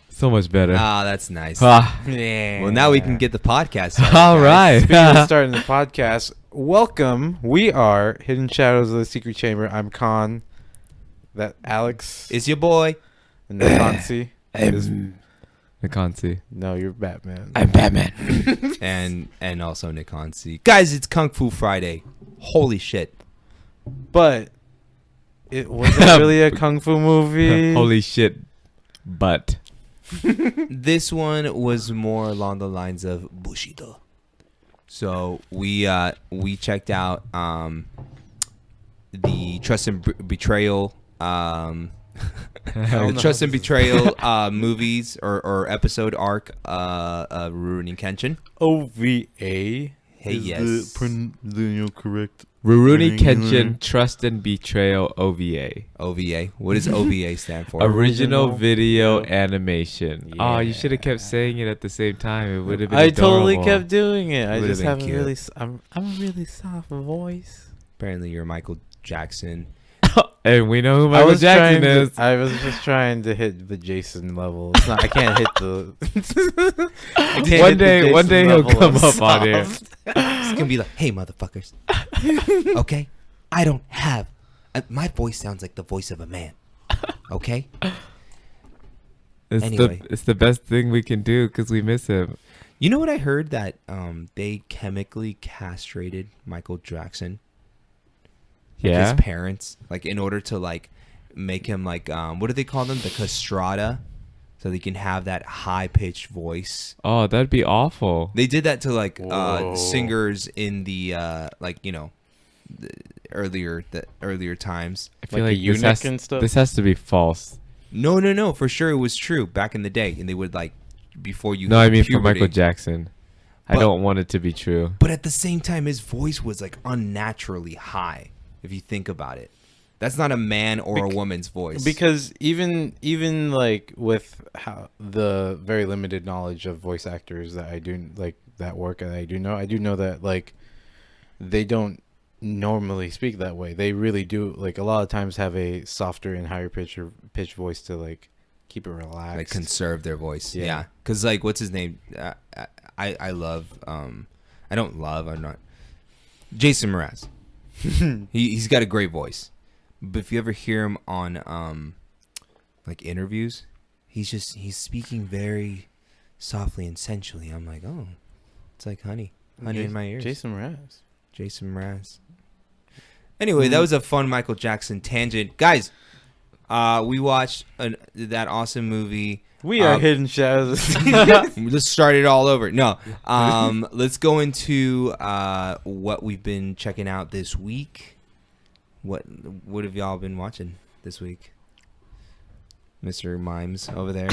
So much better. That's nice. Yeah. Well, now we can get the podcast started, All right. Speaking of starting the podcast, welcome. We are Hidden Shadows of the Secret Chamber. I'm Khan. That Alex It's your boy. and Nakansi. I can't see. No, you're Batman. I'm Batman. and also Nikonsi. Guys, it's Kung Fu Friday. Holy shit. But it wasn't really a kung fu movie. Holy shit. But. This one was more along the lines of Bushido. So we checked out the Trust and Betrayal the Trust and Betrayal movies or episode arc Rurouni Kenshin. OVA. Hey, yes. The correct. Rurouni Kenshin Trust and Betrayal OVA. OVA. What does OVA stand for? Original Video Animation. Yeah. Oh, you should have kept saying it at the same time. It would have been I totally adorable. kept doing it. I Would've just been have a cute. really. I'm a really soft voice. Apparently, you're Michael Jackson. And we know who Michael Jackson is. I was just trying to hit the Jason level. It's not, I can't hit the. I can't One hit the day Jason he'll level come of up on here. soft. It's gonna be like, hey, motherfuckers. Okay, I don't have. My voice sounds like the voice of a man. Okay. Anyway. It's the best thing we can do because we miss him. You know what I heard, that they chemically castrated Michael Jackson. Yeah. His parents, like, in order to like make him like what do they call them, the castrata, so they can have that high pitched voice. Oh, that'd be awful. They did that to like Whoa. singers in the like, you know, the earlier times. I feel Like a like eunuch and stuff? this has to be false. No, for sure it was true back in the day, and they would like before you. No, I hit mean for puberty. Michael Jackson. I But- don't want it to be true. But at the same time, his voice was like unnaturally high. If you think about it, that's not a man or a woman's voice. Because even like with how the very limited knowledge of voice actors that I do, like that work that I do know that like they don't normally speak that way. They really do, like, a lot of times have a softer and higher pitch voice to like keep it relaxed, like conserve their voice. Yeah. Yeah, because like what's his name? I love I'm not Jason Mraz. He's got a great voice, but if you ever hear him on like interviews, he's speaking very softly and sensually. I'm like, oh, it's like honey in my ears. Jason Mraz. Anyway, that was a fun Michael Jackson tangent, guys. We watched that awesome movie. We are Hidden Shadows. Let's start it all over. No, let's go into what we've been checking out this week. What have y'all been watching this week, Mr. Mimes over there?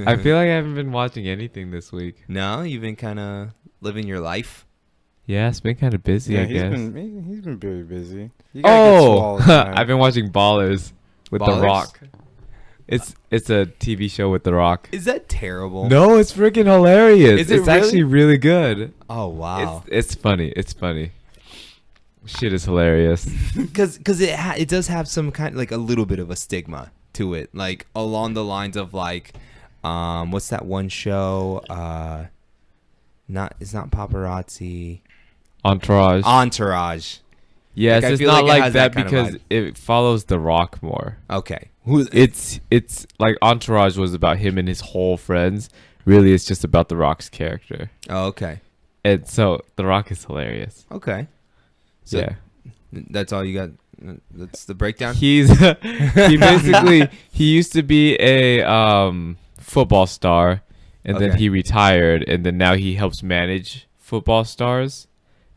I feel like I haven't been watching anything this week. No, you've been kind of living your life. Yeah, it's been kind of busy, I guess. He's been very busy. You gotta get swole all the time. I've been watching Ballers with Ballers? The Rock. It's a TV show with The Rock. Is that terrible? No, it's freaking hilarious. Is it it's actually really good. Oh wow. It's funny. It's funny. Shit is hilarious. Because it does have some kind, like a little bit of a stigma to it, like along the lines of like what's that one show? It's not Paparazzi. Entourage. Yes, Like, I it's feel not like it like has that that kind of because vibe. it follows The Rock more. Okay. It's like Entourage was about him and his whole friends. Really, it's just about The Rock's character. Oh, okay. And so The Rock is hilarious. Okay. So Yeah. that's all you got. That's the breakdown. He used to be a football star, and then Okay. he retired, and then now he helps manage football stars,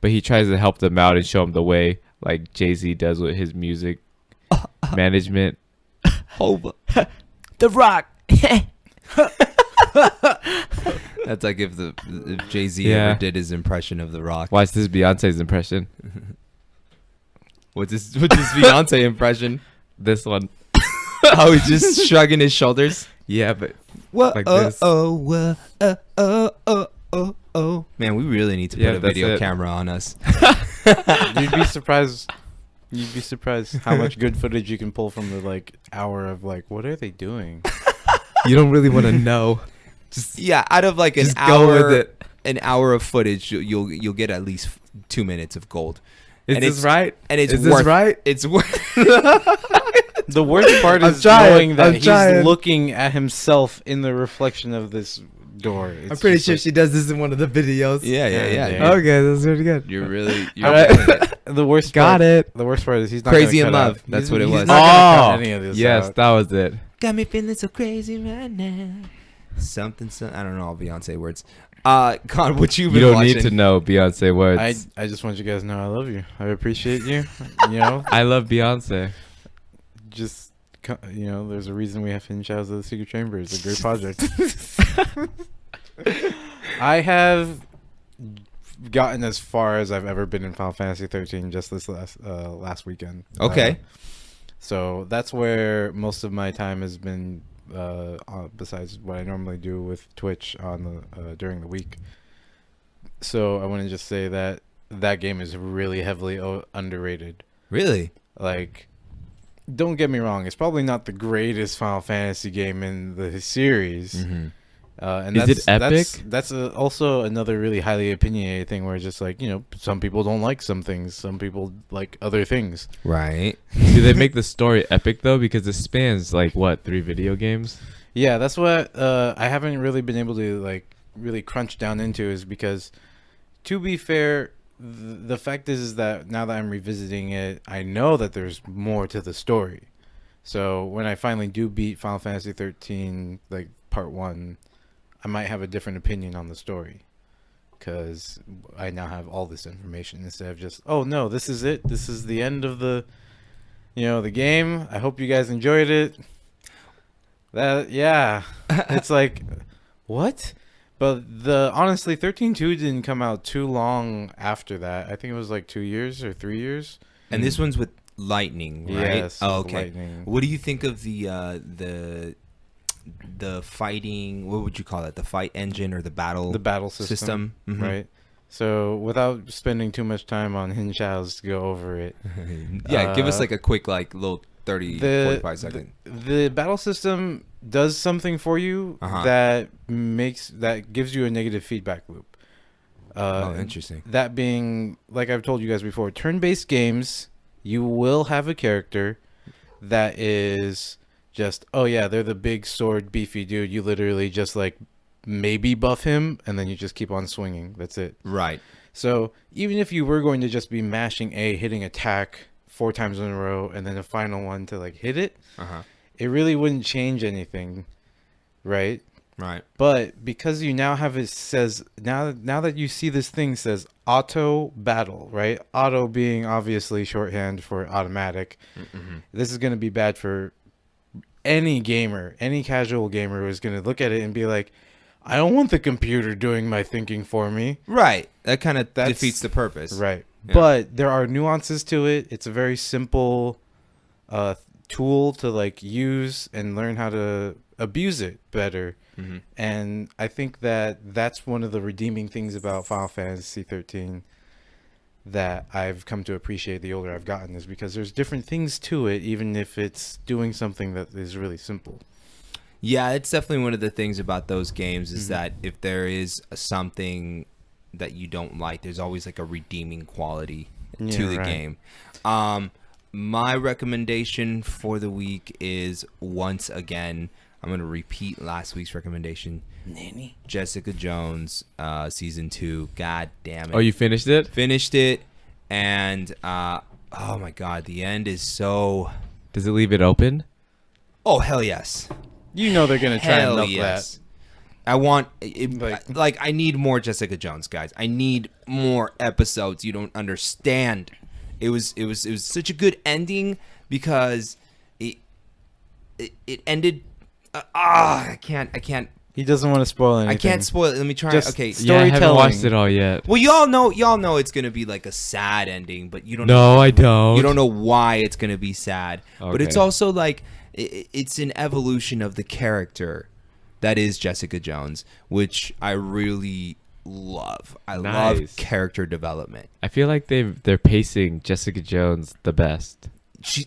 but he tries to help them out and show them the way, like Jay-Z does with his music management. Over. The Rock. That's like if Jay-Z Yeah. ever did his impression of The Rock. Watch this Beyonce's impression. What's his Beyonce impression? This one. Oh, he's just shrugging his shoulders. Yeah, but What? Like this. Oh. Man, we really need to Yeah, put a that's video it. camera on us. You'd be surprised You'd be surprised how much good footage you can pull from the like hour of like, what are they doing? You don't really want to know. Just Yeah, out of like an Just go hour, with it. an hour of footage, you'll get at least 2 minutes of gold. is And this it's- right? And it's Is worth this right? It's worth. The worst part I'm is trying, knowing that I'm he's trying. looking at himself in the reflection of this door. I'm pretty sure she does this in one of the videos. Yeah. Yeah. Okay, that's really good. You're really All right. The worst Got part, it. The worst part is he's not Crazy gonna in cut Love. out- That's he's- what it he's was. not gonna cut Oh, any of this yes, out. that was it. Got me feeling so crazy right now. Something. I don't know all Beyonce words. God, what you've You been don't watching? need to know Beyonce words. I just want you guys to know I love you. I appreciate you. You know, I love Beyonce. just you know, there's a reason we have Hidden Shadows of the Secret Chamber. It's a great project. I have gotten as far as I've ever been in Final Fantasy 13 just this last weekend. Okay. So that's where most of my time has been. Besides what I normally do with Twitch on the during the week. So I want to just say that that game is really heavily underrated. Really? Like, don't get me wrong, it's probably not the greatest Final Fantasy game in the series. Mm-hmm. And Is it epic? That's also another really highly opinionated thing where it's just like, you know, some people don't like some things, some people like other things. Right. Do they make the story epic though? Because it spans like what, 3 video games? Yeah, that's what I haven't really been able to like really crunch down into, is because, to be fair, the fact is that now that I'm revisiting it, I know that there's more to the story. So when I finally do beat Final Fantasy 13, like part 1, I might have a different opinion on the story, because I now have all this information instead of just, oh no, this is it. This is the end of the, you know, the game. I hope you guys enjoyed it. Yeah, it's like, what? But honestly, 13.2 didn't come out too long after that. I think it was like 2 years or 3 years. And this one's with lightning, right? Yes, Oh, with okay. lightning. What do you think of the fighting? What would you call it? The fight engine or the battle? The battle system. Mhm. Right. So without spending too much time on Hidden Shadows to go over it, Yeah, give us like a quick like little 30, 45 second. the battle system does something for you that gives you a negative feedback loop. Interesting. That being, like I've told you guys before, turn-based games, you will have a character that is just, oh yeah, they're the big sword beefy dude. You literally just like maybe buff him and then you just keep on swinging. That's it. Right. So even if you were going to just be mashing A, hitting attack 4 times in a row, and then the final one to like hit it, it really wouldn't change anything, right? Right. But because you now have it says, now that you see this thing says auto battle, right? Auto being obviously shorthand for automatic. This is going to be bad for any gamer. Any casual gamer is going to look at it and be like, I don't want the computer doing my thinking for me. Right. That kind of defeats the purpose. Right. Yeah. But there are nuances to it. It's a very simple tool to like use and learn how to abuse it better. And I think that that's one of the redeeming things about Final Fantasy 13 that I've come to appreciate the older I've gotten, is because there's different things to it, even if it's doing something that is really simple. Yeah, it's definitely one of the things about those games is that if there is something that you don't like, there's always like a redeeming quality to the game. My recommendation for the week is, once again, I'm going to repeat last week's recommendation. Nanny. Jessica Jones, season 2. God damn it. Oh, you finished it? Finished it. And, oh my God, the end is so... Does it leave it open? Oh, hell yes. You know they're going to try and Hell milk yes. I want... It, Like- I need more Jessica Jones, guys. I need more episodes. You don't understand. It was such a good ending because it ended... I can't. He doesn't want to spoil anything. I can't spoil it. Let me try. Just Okay. storytelling. Yeah, I haven't watched it all yet. Well, y'all know it's gonna be like a sad ending, but you don't. No, know, I don't. You don't know why it's gonna be sad, but it's Okay. also like it's an evolution of the character that is Jessica Jones, which I really love. I Nice. love character development. I feel like they're pacing Jessica Jones the best. She's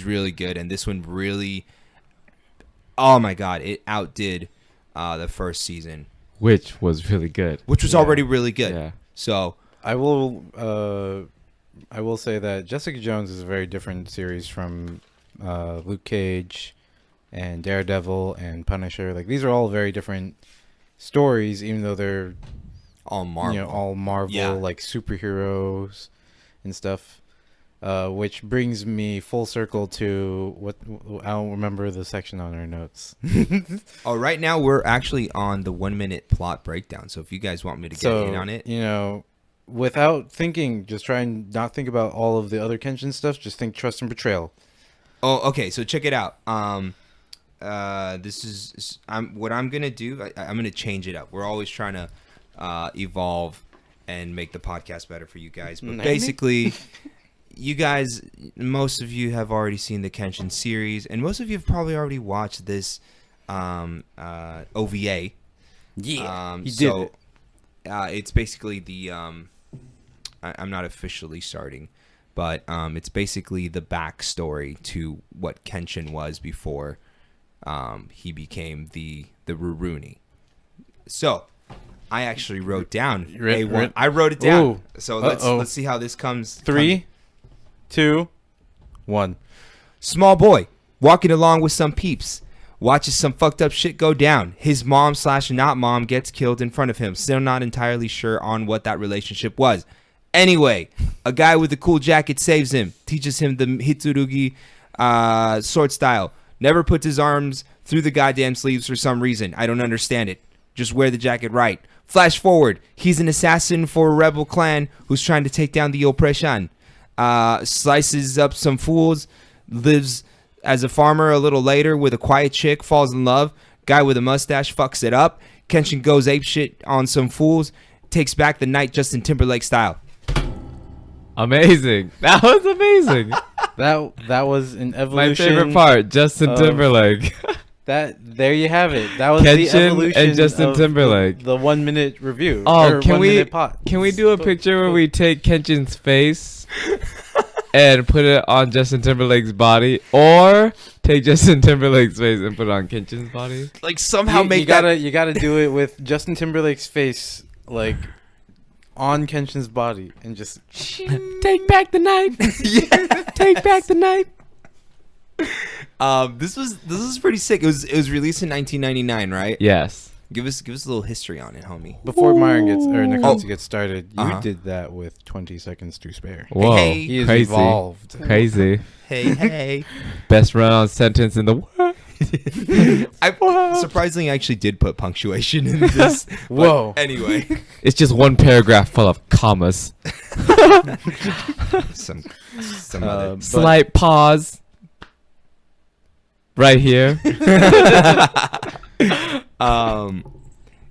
really good, and this one really, oh my god, it outdid the first season, Which was really good. which was already really good. Yeah. So I will say that Jessica Jones is a very different series from Luke Cage and Daredevil and Punisher. Like, these are all very different stories, even though they're all Marvel. all Marvel, Yeah. like superheroes and stuff. Which brings me full circle to what I don't remember the section on our notes. Oh, right now we're actually on the 1 minute plot breakdown. So if you guys want me to get in on it, Without thinking, just try and not think about all of the other Kenshin stuff. Just think Trust and Betrayal. Oh, okay. So check it out. This is what I'm gonna do. I'm gonna change it up. We're always trying to evolve and make the podcast better for you guys. But basically, you guys, most of you have already seen the Kenshin series, and most of you have probably already watched this OVA. Yeah, he so, did it. It's basically the I'm not officially starting, but it's basically the backstory to what Kenshin was before he became the Rurouni. So I actually wrote down I wrote it down. Ooh. So let's see how this comes. 3, 2, 1. Small boy walking along with some peeps. Watches some fucked up shit go down. His mom/not mom gets killed in front of him. Still not entirely sure on what that relationship was. Anyway, a guy with a cool jacket saves him. Teaches him the Hitsurugi sword style. Never puts his arms through the goddamn sleeves for some reason. I don't understand it. Just wear the jacket right. Flash forward. He's an assassin for a rebel clan who's trying to take down the oppression. Slices up some fools. Lives as a farmer a little later with a quiet chick, falls in love. Guy with a mustache fucks it up. Kenshin goes apeshit on some fools. Takes back the night Justin Timberlake style. Amazing. That was amazing. That was an evolution. My favorite part, Justin Timberlake. There you have it. That was Kenshin the evolution and Justin of Timberlake. The 1 minute review. Oh, can 1 we minute pot. can we do a picture where we take Kenshin's face and put it on Justin Timberlake's body, or take Justin Timberlake's face and put it on Kenshin's body? Like somehow you gotta do it with Justin Timberlake's face, like, on Kenshin's body, and just Take back the night. Yeah. Take back the night. This was pretty sick. It was released in 1999, right? Yes. Give us a little history on it, homie. before Myron Nakatsu gets started. You Uh-huh. did that with 20 seconds to spare. Whoa. Hey, He is Crazy. evolved. Crazy. Hey. Best run-on sentence in the world. I surprisingly actually did put punctuation in this. but Whoa. Anyway, It's just one paragraph full of commas. some other. But Slight pause. Right here.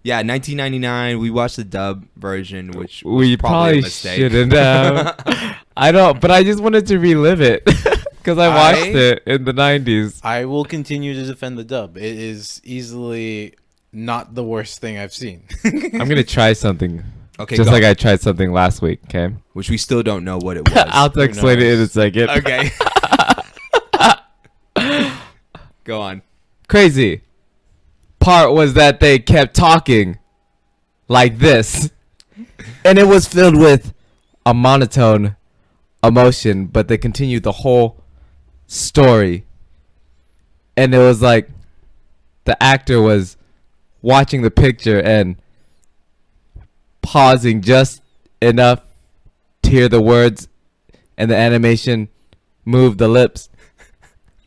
Yeah, 1999. We watched the dub version, which was We probably probably a mistake. shouldn't have. I don't, but I just wanted to relive it because I watched it in the 90s. I will continue to defend the dub. It is easily not the worst thing I've seen. I'm gonna try something, Okay, just go. like I tried something last week. Okay, Which we still don't know what it was. I'll explain it in a second. Okay. Go on. Crazy part was that they kept talking like this, and it was filled with a monotone emotion, but they continued the whole story, and it was like the actor was watching the picture and pausing just enough to hear the words, and the animation moved the lips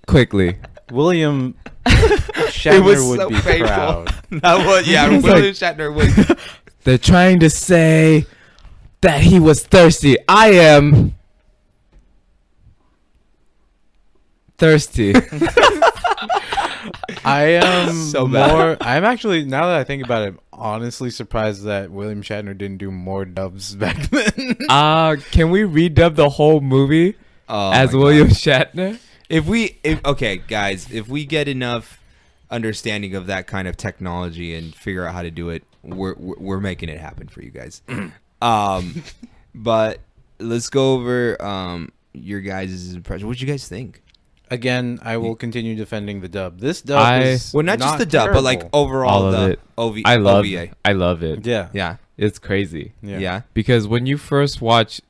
quickly. William Shatner would so be painful. proud. That was, yeah, It's William like- Shatner was. They're trying to say that he was thirsty. I am thirsty. I am So bad. I'm actually, now that I think about it, honestly surprised that William Shatner didn't do more dubs back then. Can we redub the whole movie Oh as my William God. Shatner? Okay, guys, if we get enough understanding of that kind of technology and figure out how to do it, we're making it happen for you guys. But let's go over your guys' impression. What did you guys think? Again, I will continue defending the dub. This dub is Well, not just the dub, terrible. but like overall All of the it. OVA. I love it. Yeah. Yeah. It's crazy. Yeah. Because when you first watch,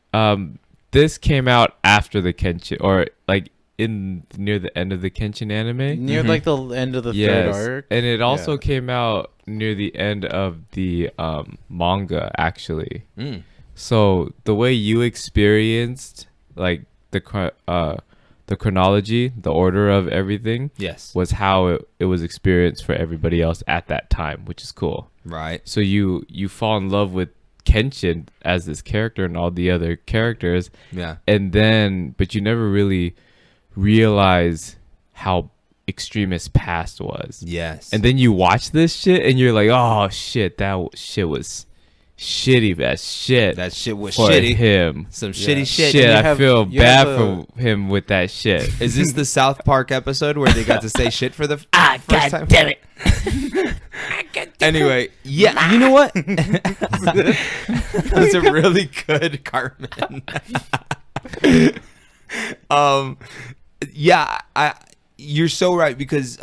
this came out after the Kenshin, or like near the end of the Kenshin anime. Near like the end of the third arc. And it also Yeah. came out near the end of the manga, actually. Mm. So the way you experienced like the chronology, the order of everything, Yes. was how it was experienced for everybody else at that time, which is cool. Right. So you fall in love with Kenshin as this character and all the other characters, Yeah. and then but you never really realize how extreme his past was. Yes. And then you watch this shit and you're like, oh shit, that shit was shitty as shit. that shit was for shitty. him. Some Yeah. shitty shit. Shit, you I have- feel you bad have for him with that shit. Is this the South Park episode where they got to say shit for the first time? damn it. Anyway, yeah, you know what? That was a really good Cartman. Yeah, you're so right because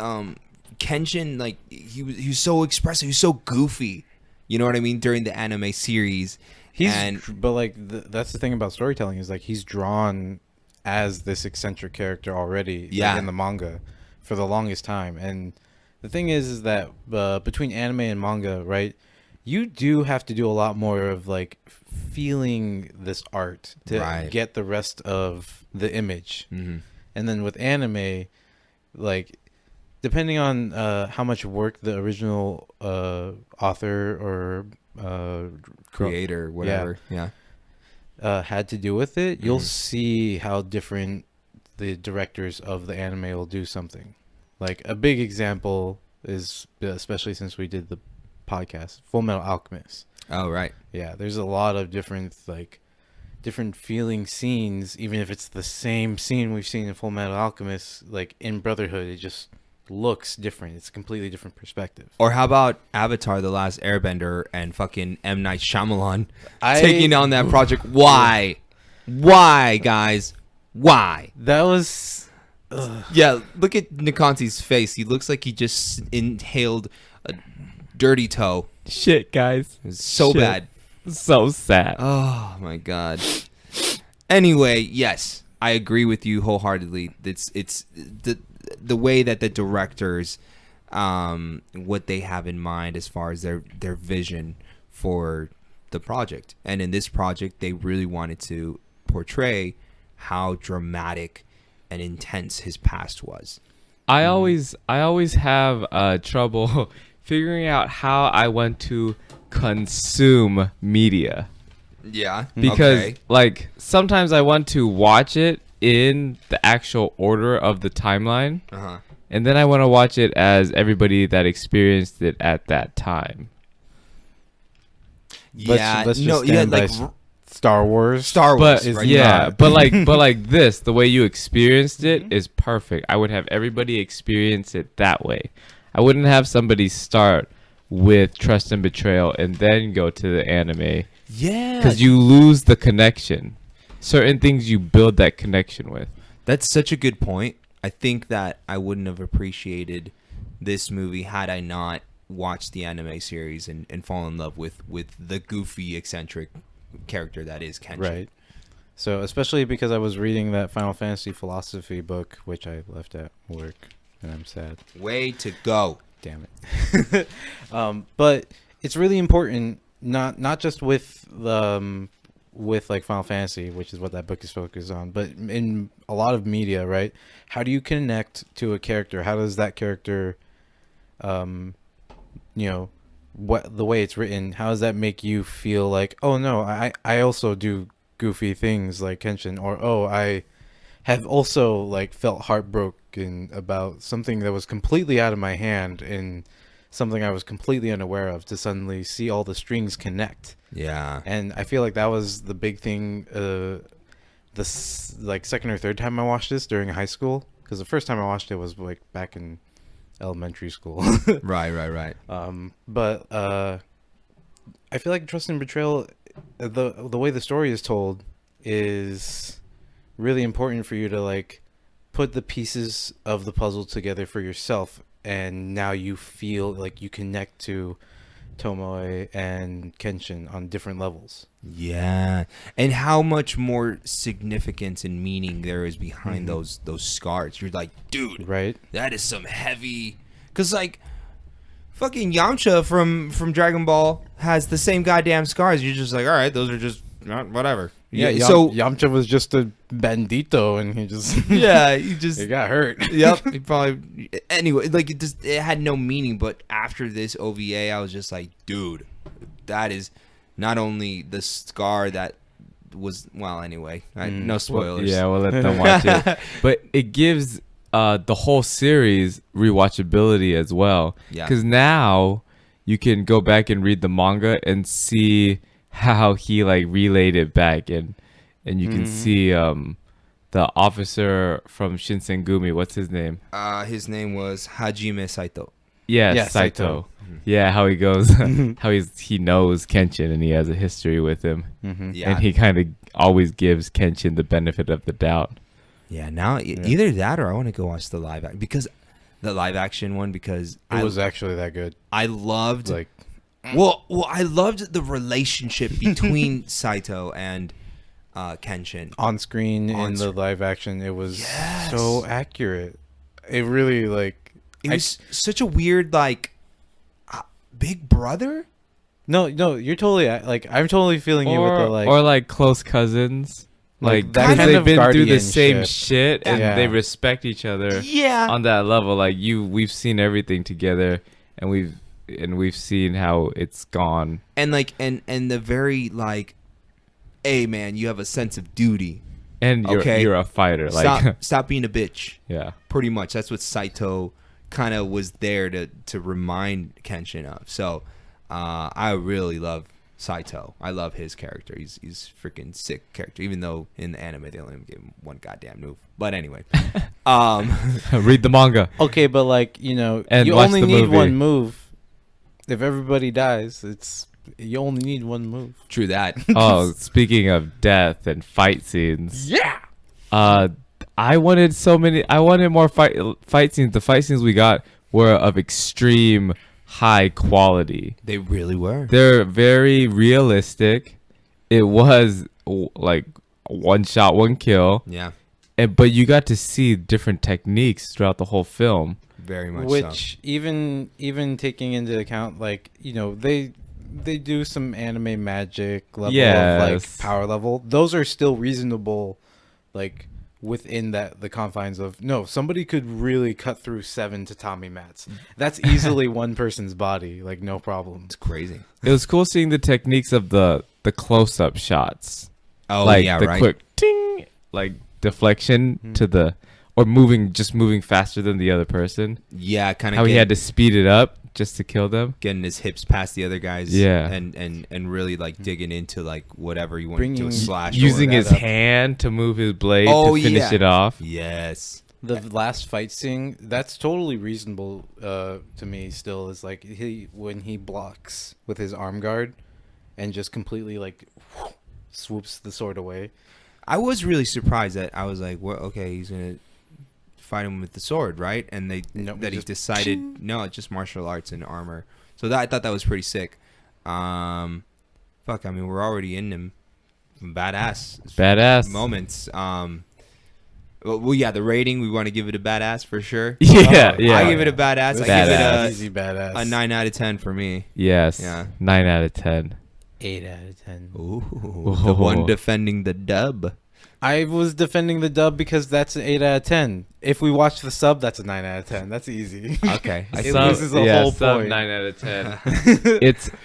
Kenshin, like he was so expressive, he was so goofy. You know what I mean? During the anime series, But like that's the thing about storytelling is like he's drawn as this eccentric character already like, in the manga for the longest time. And the thing is that between anime and manga, right, you do have to do a lot more of like feeling this art to get the rest of the image. Mm-hmm. And then with anime, like depending on how much work the original author or creator, whatever, yeah. Had to do with it, you'll see how different the directors of the anime will do something. Like a big example is, especially since we did the podcast, Full Metal Alchemist. Oh, right. Yeah, there's a lot of different feeling scenes, even if it's the same scene we've seen in Full Metal Alchemist. Like in Brotherhood, it just looks different. It's a completely different perspective. Or how about Avatar: The Last Airbender and fucking M. Night Shyamalan taking on that project? Why? Why, guys? Why? That was Yeah, look at Nikanti's face. He looks like he just inhaled a dirty toe. Shit, guys. It's so Shit. bad. So sad. Oh my god. Anyway, yes, I agree with you wholeheartedly. It's the way that the directors, what they have in mind as far as their vision for the project, and in this project, they really wanted to portray how dramatic and intense his past was. I always have trouble figuring out how I want to consume media, Yeah, because like sometimes I want to watch it in the actual order of the timeline, and then I want to watch it as everybody that experienced it at that time. yeah, let's just no, yeah, stand by like Star Wars. Star Wars, But right? yeah, but like this, the way you experienced it is perfect. I would have everybody experience it that way. I wouldn't have somebody start with Trust and Betrayal and then go to the anime, Yeah, because you lose the connection. Certain things you build that connection with. that's such a good point. I think that I wouldn't have appreciated this movie had I not watched the anime series and fall in love with the goofy, eccentric character that is Kenshin. Right. So especially because I was reading that Final Fantasy philosophy book, which I left at work, and I'm sad. Way to go. Damn it. But it's really important, not just with like Final Fantasy, which is what that book is focused on, but in a lot of media, right? How do you connect to a character? How does that character, what the way it's written, how does that make you feel like, oh no, I also do goofy things like Kenshin, or oh, I have also like felt heartbroken about something that was completely out of my hand and something I was completely unaware of, to suddenly see all the strings connect. Yeah. And I feel like that was the big thing like second or third time I watched this during high school, because the first time I watched it was like back in elementary school. Right. But I feel like Trust and Betrayal, the way the story is told, is really important for you to like put the pieces of the puzzle together for yourself, and now you feel like you connect to Tomoe and Kenshin on different levels. Yeah, and how much more significance and meaning there is behind those scars. You're like, dude, Right? that is some heavy. Cause like, fucking Yamcha from Dragon Ball has the same goddamn scars. You're just like, all right, those are just whatever. Yeah, So Yamcha was just a bandito, and he just yeah, he just he got hurt. Yep. He probably anyway. Like it had no meaning. But after this OVA, I was just like, dude, that is not only the scar that was. Well, anyway, no spoilers. Yeah, we'll let them watch it. But it gives the whole series rewatchability as well. Yeah. Because now you can go back and read the manga and see how he like relayed it back, and you can see the officer from Shinsengumi. What's his name? His name was Hajime Saito. Yeah, Yeah, Saito. Saito. Yeah, how he goes, how he knows Kenshin and he has a history with him, Yeah. and he kind of always gives Kenshin the benefit of the doubt. Yeah. Now either that or I want to go watch the live action because the live action one because It was actually that good. I loved Like, well I loved the relationship between Saito and Kenshin. on screen On in the screen. live action, it was Yes. so accurate. It really like It was such a weird like big brother. no, you're totally like I'm totally feeling you with the like or like close cousins, like that 'cause kind they've of been through the same guardianship. shit and Yeah. they respect each other Yeah. on that level. Like we've seen everything together, and we've seen how it's gone. And like and the very like, hey man, you have a sense of duty. And Okay. you're a fighter. Like Stop being a bitch. yeah. Pretty much. That's what Saito kind of was there to remind Kenshin of. So I really love Saito. I love his character. He's freaking sick character. Even though in the anime they only gave him one goddamn move. But anyway, Read the manga. okay, but like you know, And you watch only the need movie. one move. If everybody dies, you only need one move. true that. Oh, speaking of death and fight scenes. Yeah. I wanted more fight scenes. The fight scenes we got were of extreme high quality. They really were. They're very realistic. It was like one shot, one kill. Yeah, But you got to see different techniques throughout the whole film. very much so. Which even taking into account like you know they do some anime magic level of like Yes. power level. Those are still reasonable, like within the confines of no. Somebody could really cut through 7 tatami mats. That's easily one person's body, like no problem. It's crazy. It was cool seeing the techniques of the close-up shots. Oh Like yeah, the right. quick ting, like deflection to the, or moving faster than the other person. Yeah, kind of. How he had to speed it up just to kill them. getting his hips past the other guys. Yeah. and really like digging into like whatever you want to Bringing- slash. Using or- that his up. hand to move his blade Oh, to finish yeah. it off. Yes. The last fight scene, that's totally reasonable to me still, is like when he blocks with his arm guard and just completely like swoops the sword away. I was really surprised that I was like, well, okay, he's gonna fight him with the sword, right? And Nope, that he just decided no, it's just martial arts and armor. So I thought that was pretty sick. Fuck, I mean, we're already in them Badass. moments. Well, yeah, the rating, we want to give it a badass for sure. Yeah, Oh, yeah. I give it a badass. I Badass. give Easy badass. it a 9 out of 10 for me. Yes. Yeah. 9 out of 10. 8 out of 10. Ooh, the one defending the dub. I was defending the dub because that's an 8 out of 10. If we watch the sub, that's a 9 out of 10. That's easy. Okay. It loses the whole point. 9 out of 10.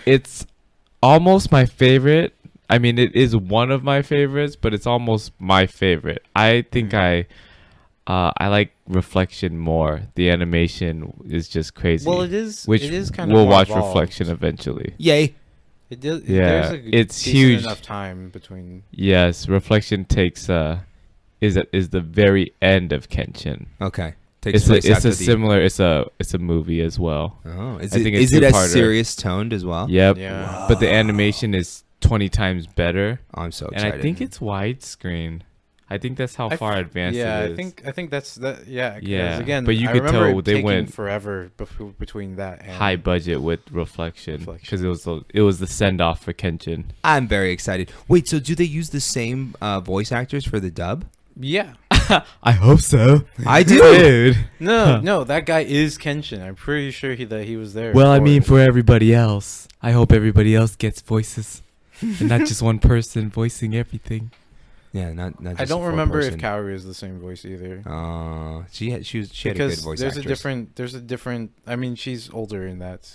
it's almost my favorite. I mean, it is one of my favorites, but it's almost my favorite. I think I like Reflection more. The animation is just crazy. Well, it is. Which it is kind of we'll more watch evolved. Reflection eventually. Yay. It does. Yeah, There's a it's decent huge. enough time between. Yes, Reflection takes is the very end of Kenshin. Okay. Takes place it's after a similar. It's a movie as well. Oh, I think it's is it as two-parter. serious toned as well? Yep. Yeah. But the animation is 20 times better, Oh, I'm so and excited. I think it's widescreen. I think that's how I far f- advanced yeah, it is. I think that's that. Yeah, 'cause Yeah, Again, but you I could remember tell it they taking went forever between that and high budget with reflection Reflection. because it was the send off for Kenshin. I'm very excited. Wait, so do they use the same voice actors for the dub? Yeah. I hope so. I do. Dude. No, that guy is Kenshin. I'm pretty sure that he was there. Well, I mean, it. for everybody else, I hope everybody else gets voices, and not just one person voicing everything. Yeah, not just I don't a full remember person. if Kaori is the same voice either. She had a good Because voice there's actress. a different. I mean, she's older in that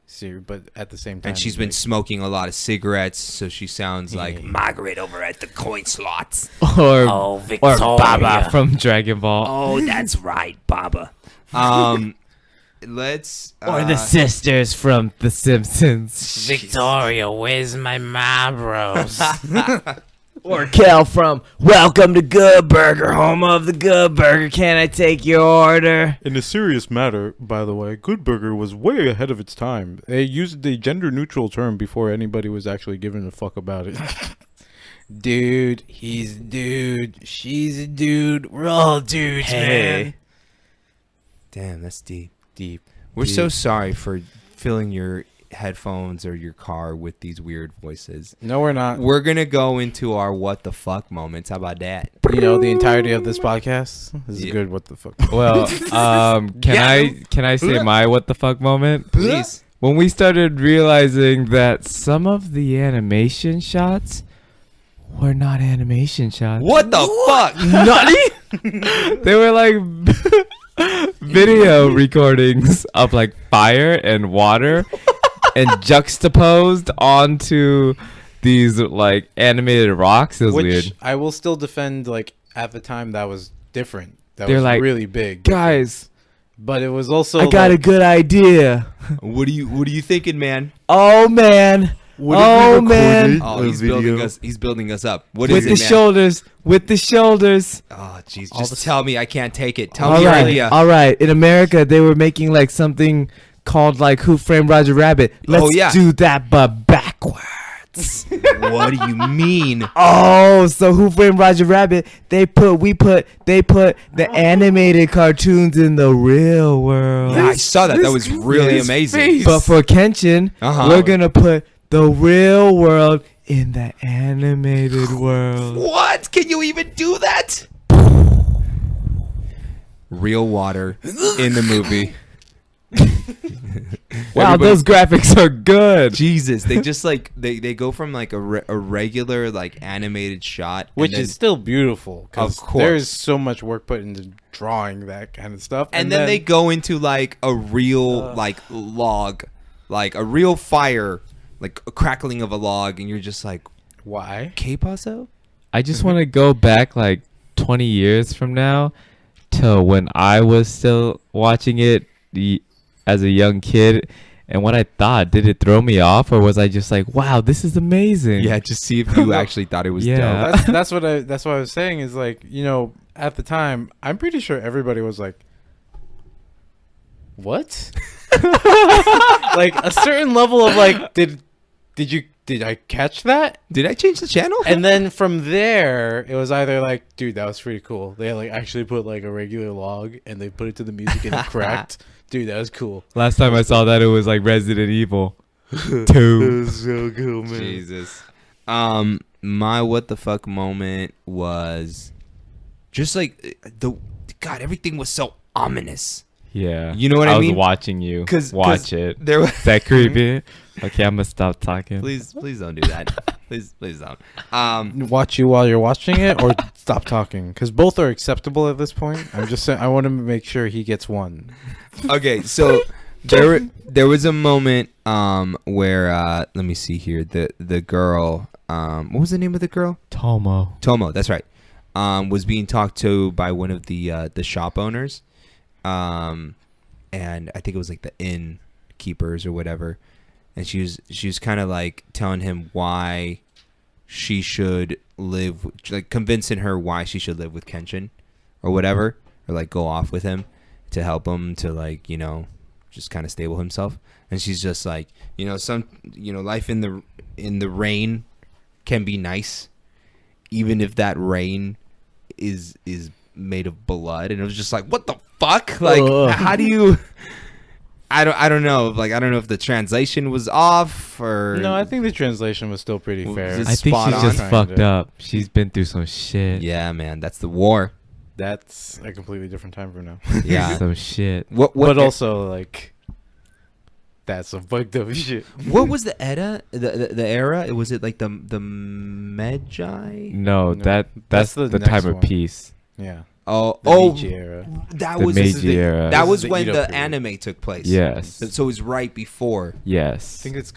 series, but at the same time, And she's been like, smoking a lot of cigarettes, so she sounds like Margaret over at the coin slots. Or Victoria. Baba from Dragon Ball. Oh, that's right, Baba. Let's Or the sisters from The Simpsons. Victoria, where's my Marlboros? Or Kel from Welcome to Good Burger, home of the Good Burger. Can I take your order? In a serious matter, by the way, Good Burger was way ahead of its time. They used the gender-neutral term before anybody was actually giving a fuck about it. Dude, he's a dude. She's a dude. We're all dudes, man. Damn, that's deep. Deep. We're so sorry for filling your headphones or your car with these weird voices. No, we're not. We're gonna go into our what the fuck moments. How about that? You know, the entirety of this podcast is Yeah. good. What the fuck? Well, can I say my what the fuck moment? Please. When we started realizing that some of the animation shots were not animation shots. What the fuck? Nutty? They were like video recordings of like fire and water and juxtaposed onto these like animated rocks. It was Which weird. I will still defend. Like at the time, that was different. That They're was like, really big, Guys, but it was also. I got a like, good idea. What are you thinking, man? Oh man. Oh man. Oh, he's building us up. What With is the it, man? shoulders. With the shoulders. Oh, jeez. All Just the- tell me. I can't take it. Tell All me your right. idea. All right. In America, they were making like something called like Who Framed Roger Rabbit. Let's yeah. do that, but backwards. What do you mean? Oh, so Who Framed Roger Rabbit? They put the animated cartoons in the real world. Yeah, I saw that. That was really amazing. But for Kenshin, Uh-huh. we're gonna put the real world in the animated world. What? Can you even do that? Real water in the movie. Wow, Everybody- those graphics are good. Jesus, they just like they go from like a regular like animated shot, and which then- is still beautiful. Of 'Cause course. there's so much work put into drawing that kind of stuff, and then they go into like a real like log, like a real fire, like a crackling of a log, and you're just like, why? K-Paso? I just want to go back like 20 years from now to when I was still watching it as a young kid, and what I thought. Did it throw me off, or was I just like, wow, this is amazing? Yeah, just see if you actually thought it was Yeah. dope. That's what I was saying is like, you know, at the time I'm pretty sure everybody was like, what? Like a certain level of like, did I catch that? Did I change the channel? And then from there, it was either like, dude, that was pretty cool. They like actually put like a regular log and they put it to the music and it cracked. Dude, that was cool. Last time I saw that, it was like Resident Evil 2. So cool, man. Jesus. My what the fuck moment was just like God, everything was so ominous. Yeah. You know what I was mean? watching you 'Cause watch it. There was Is that creepy? Okay, I'm gonna stop talking. please don't do that. please don't. Watch you while you're watching it or stop talking, because both are acceptable at this point. I'm just saying, I want to make sure he gets one. Okay, so there was a moment where let me see here, the girl, what was the name of the girl? Tomo. That's right. Was being talked to by one of the shop owners, and I think it was like the innkeepers or whatever, and she was kind of like telling him why she should live, like convincing her why she should live with Kenshin or whatever, or like go off with him. to help him to like, you know, just kind of stable himself. And she's just like, you know, life in the rain can be nice, even if that rain is made of blood. And it was just like, what the fuck? Like, how do you? I don't know. Like, I don't know if the translation was off or No, I think the translation was still pretty fair. Just I think spot she's on. just fucked up. She's been through some shit. Yeah, man, that's the war. That's a completely different time from now. Yeah. Some shit. What But also, like, that's some fucked up shit. what was the era? The era? Was it like the Magi? No, No, that's the the next time of one. peace. Yeah. Oh, The oh, Meiji era. that The was Meiji era. That This was is the when Edo the period. anime took place. Yes. So it was right before. I Yes. think it's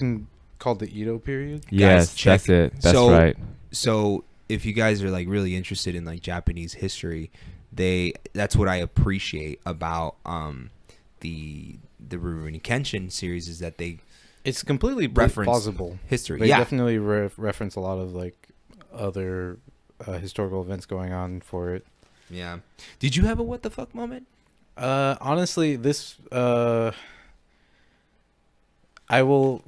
called the Edo period. Yes, check. that's it. That's So- right. So if you guys are like really interested in like Japanese history, that's what I appreciate about the Rurouni Kenshin series is that they It's completely Reference plausible. history. They Yeah. definitely reference a lot of like other historical events going on for it. Yeah. Did you have a what the fuck moment? Honestly, this I will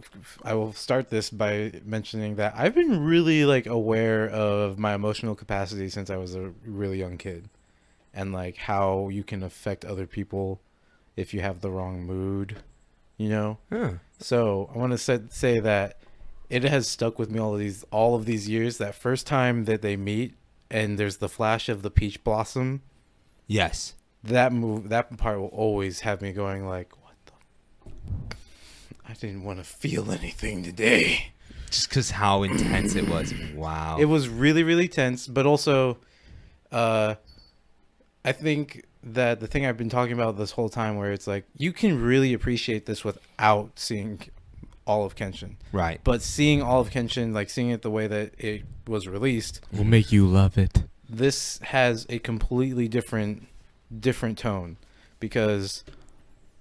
start this by mentioning that I've been really like aware of my emotional capacity since I was a really young kid, and like how you can affect other people if you have the wrong mood, you know. Huh. So I want to say that it has stuck with me all of these years. That first time that they meet and there's the flash of the peach blossom, Yes. that part will always have me going like, what the? I didn't want to feel anything today. Just because how intense it was. Wow. It was really, really tense, but also, I think that the thing I've been talking about this whole time, where it's like you can really appreciate this without seeing all of Kenshin, right. but seeing all of Kenshin, like seeing it the way that it was released, Will make you love it. this has a completely different tone, because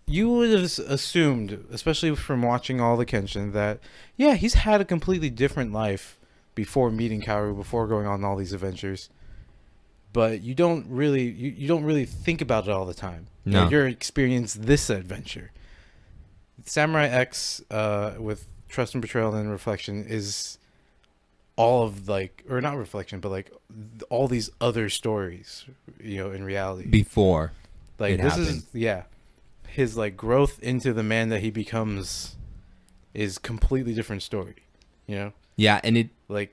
you would have assumed, especially from watching all the Kenshin, that yeah, he's had a completely different life before meeting Kaoru, before going on all these adventures. But you don't really you don't really think about it all the time. No. You're experiencing this adventure. Samurai X with Trust and Betrayal and Reflection is all of like, or not reflection, but like all these other stories, you know, in reality. Before. Like it this happened. is his like growth into the man that he becomes is completely different story, you know? Yeah, and it. Like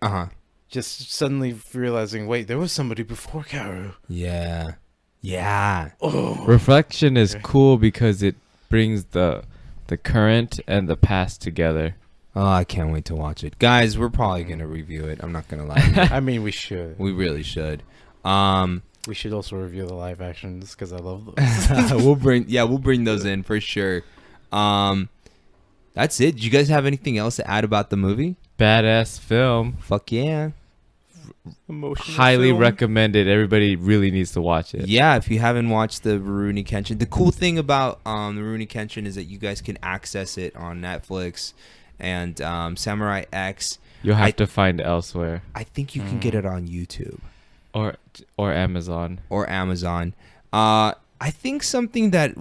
Just suddenly realizing, wait, there was somebody before Kaoru. Yeah. Yeah. Oh. Reflection is cool because it brings the current and the past together. Oh, I can't wait to watch it, guys. We're probably gonna review it. I'm not gonna lie. I mean, we should. We really should. We should also review the live actions because I love those. we'll bring those in for sure. That's it. Do you guys have anything else to add about the movie? Badass film. Fuck yeah. Highly recommended. Everybody really needs to watch it. Yeah, if you haven't watched the Rurouni Kenshin, the cool thing about the Rurouni Kenshin is that you guys can access it on Netflix and Samurai X. You'll have to find it elsewhere. I think you can get it on YouTube Or Amazon. or Amazon. I think something that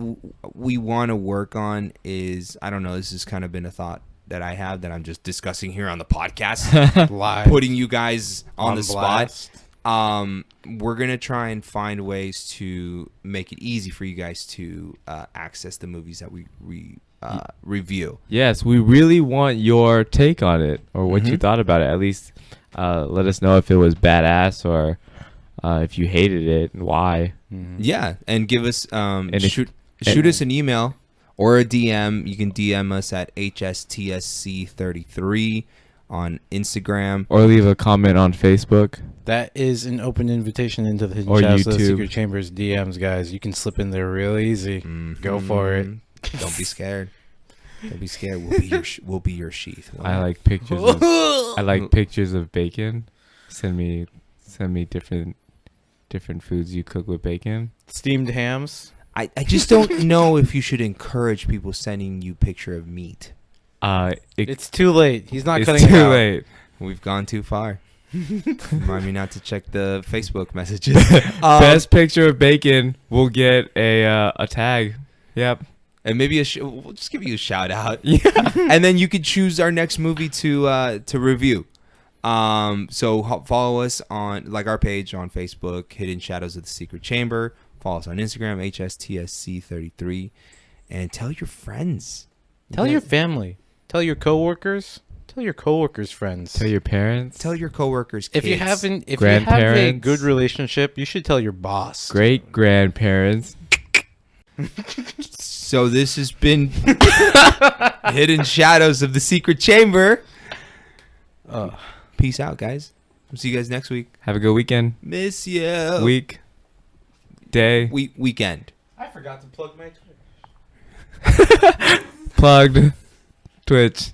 we want to work on is, I don't know, this has kind of been a thought that I have that I'm just discussing here on the podcast, Live. putting you guys on the blast. spot. We're gonna try and find ways to make it easy for you guys to access the movies that we review. Yes, we really want your take on it or what you Mhm. thought about it. At least let us know if it was badass or if you hated it and why. Mhm. Yeah, and give us if- shoot us an email or a DM. You can DM us at HSTSC33 on Instagram. Or leave a comment on Facebook. That is an open invitation into the Hidden Or Shadows of the YouTube. Secret Chambers DMs, guys. You can slip in there real easy. Go for it. Don't be scared. Don't be scared. We'll be your sheath. I like pictures. I like pictures of bacon. Send me different foods you cook with bacon. Steamed hams. I just don't know if you should encourage people sending you picture of meat. It's too late. He's not It's cutting it too out. late. We've gone too far. Remind me not to check the Facebook messages. Best picture of bacon will get a tag. Yep. And maybe we'll just give you a shout out. Yeah. And then you could choose our next movie to review. So follow us on our page on Facebook, Hidden Shadows of the Secret Chamber. Follow us on Instagram, HSTSC33, and tell your friends. Tell your family. Tell your coworkers. Tell your coworkers' friends. Tell your parents. Tell your coworkers. If you kids. have a Grandparents. good relationship, you should tell your boss. Great grandparents. So this has been Hidden Shadows of the Secret Chamber. Peace out, guys. We'll see you guys next week. Have a good weekend. Miss you. Week. Day. Weekend. I forgot to plug my Twitch. Plugged. Twitch.